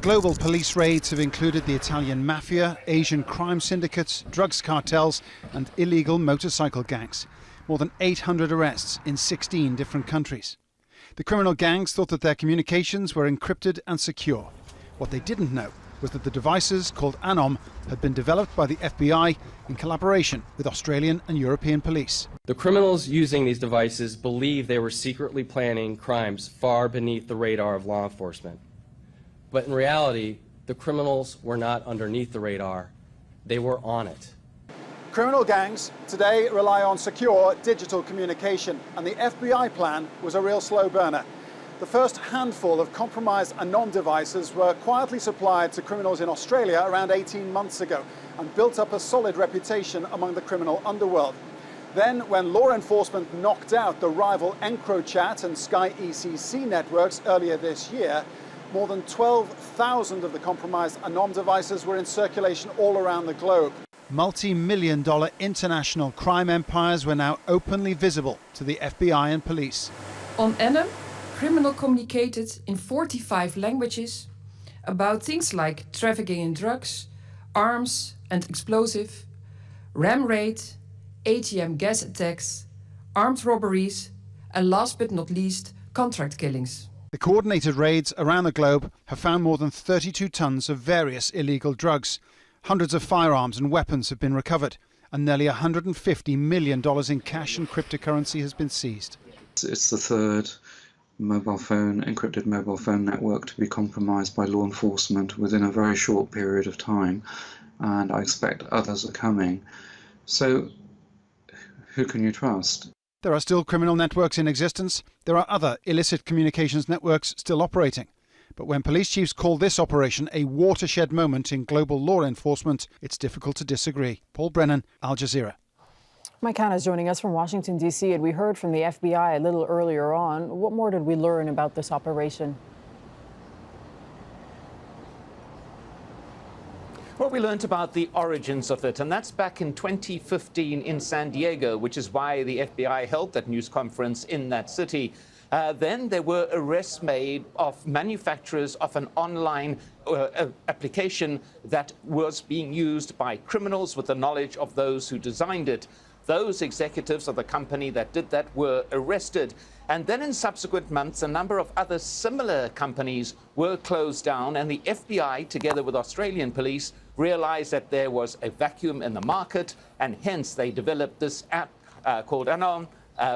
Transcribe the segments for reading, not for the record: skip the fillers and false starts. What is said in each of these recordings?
global police raids have included the Italian mafia, Asian crime syndicates, drugs cartels and illegal motorcycle gangs. More than 800 arrests in 16 different countries. The criminal gangs thought that their communications were encrypted and secure. What they didn't know was that the devices, called ANOM, had been developed by the FBI in collaboration with Australian and European police. The criminals using these devices believed they were secretly planning crimes far beneath the radar of law enforcement. But in reality, the criminals were not underneath the radar. They were on it. Criminal gangs today rely on secure digital communication, and the FBI plan was a real slow burner. The first handful of compromised ANOM devices were quietly supplied to criminals in Australia around 18 months ago and built up a solid reputation among the criminal underworld. Then, when law enforcement knocked out the rival EncroChat and Sky ECC networks earlier this year, more than 12,000 of the compromised ANOM devices were in circulation all around the globe. Multi-million-dollar international crime empires were now openly visible to the FBI and police. On ANOM, criminals communicated in 45 languages about things like trafficking in drugs, arms and explosive, ram raid, ATM gas attacks, armed robberies, and last but not least, contract killings. The coordinated raids around the globe have found more than 32 tons of various illegal drugs. Hundreds of firearms and weapons have been recovered, and nearly $150 million in cash and cryptocurrency has been seized. It's the third encrypted mobile phone network to be compromised by law enforcement within a very short period of time, and I expect others are coming. So, who can you trust? There are still criminal networks in existence. There are other illicit communications networks still operating. But when police chiefs call this operation a watershed moment in global law enforcement, it's difficult to disagree. Paul Brennan, Al Jazeera. Mike Hanna is joining us from Washington, D.C., and we heard from the FBI a little earlier on. What more did we learn about this operation? Well, we learned about the origins of it, and that's back in 2015 in San Diego, which is why the FBI held that news conference in that city. Then there were arrests made of manufacturers of an online application that was being used by criminals with the knowledge of those who designed it. Those executives of the company that did that were arrested. And then in subsequent months, a number of other similar companies were closed down, and the FBI, together with Australian police, realized that there was a vacuum in the market, and hence they developed this app called ANOM,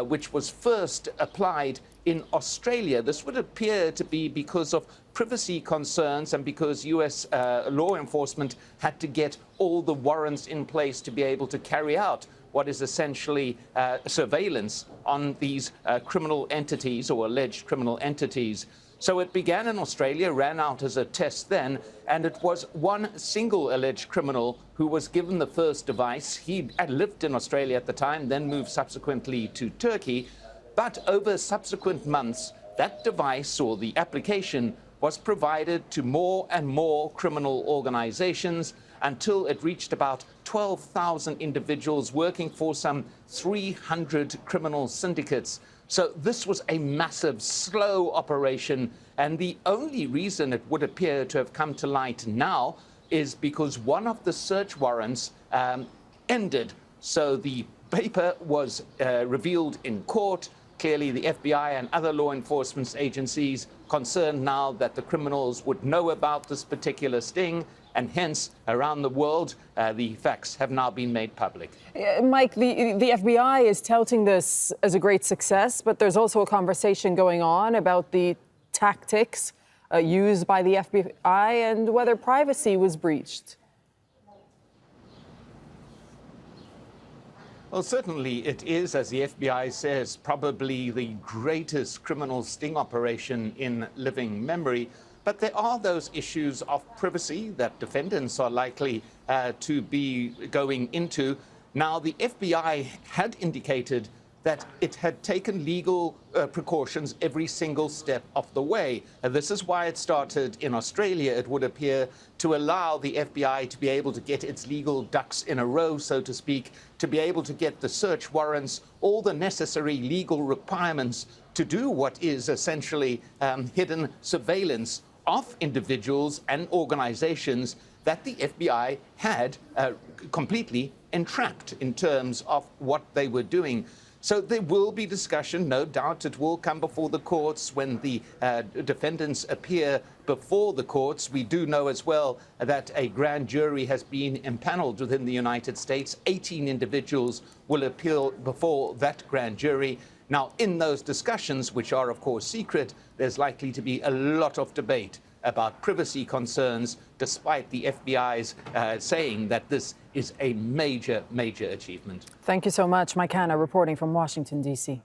which was first applied in Australia. This would appear to be because of privacy concerns and because US law enforcement had to get all the warrants in place to be able to carry out what is essentially surveillance on these criminal entities or alleged criminal entities. So it began in Australia, ran out as a test then, and it was one single alleged criminal who was given the first device. He had lived in Australia at the time, then moved subsequently to Turkey. But over subsequent months, that device or the application was provided to more and more criminal organizations until it reached about 12,000 individuals working for some 300 criminal syndicates. So this was a massive, slow operation, and the only reason it would appear to have come to light now is because one of the search warrants ended. So the paper was revealed in court. Clearly, the FBI and other law enforcement agencies concerned now that the criminals would know about this particular sting, and hence, around the world, the facts have now been made public. Mike, the FBI is touting this as a great success, but there's also a conversation going on about the tactics used by the FBI and whether privacy was breached. Well, certainly it is, as the FBI says, probably the greatest criminal sting operation in living memory. But there are those issues of privacy that defendants are likely to be going into. Now, the FBI had indicated that it had taken legal precautions every single step of the way. And this is why it started in Australia, it would appear, to allow the FBI to be able to get its legal ducks in a row, so to speak, to be able to get the search warrants, all the necessary legal requirements to do what is essentially hidden surveillance of individuals and organizations that the FBI had completely entrapped in terms of what they were doing. So there will be discussion, no doubt. It will come before the courts when the defendants appear before the courts. We do know as well that a grand jury has been impaneled within the United States. 18 individuals will appeal before that grand jury. Now, in those discussions, which are, of course, secret, there's likely to be a lot of debate about privacy concerns, despite the FBI's saying that this is a major, major achievement. Thank you so much. Mike Hanna reporting from Washington, D.C.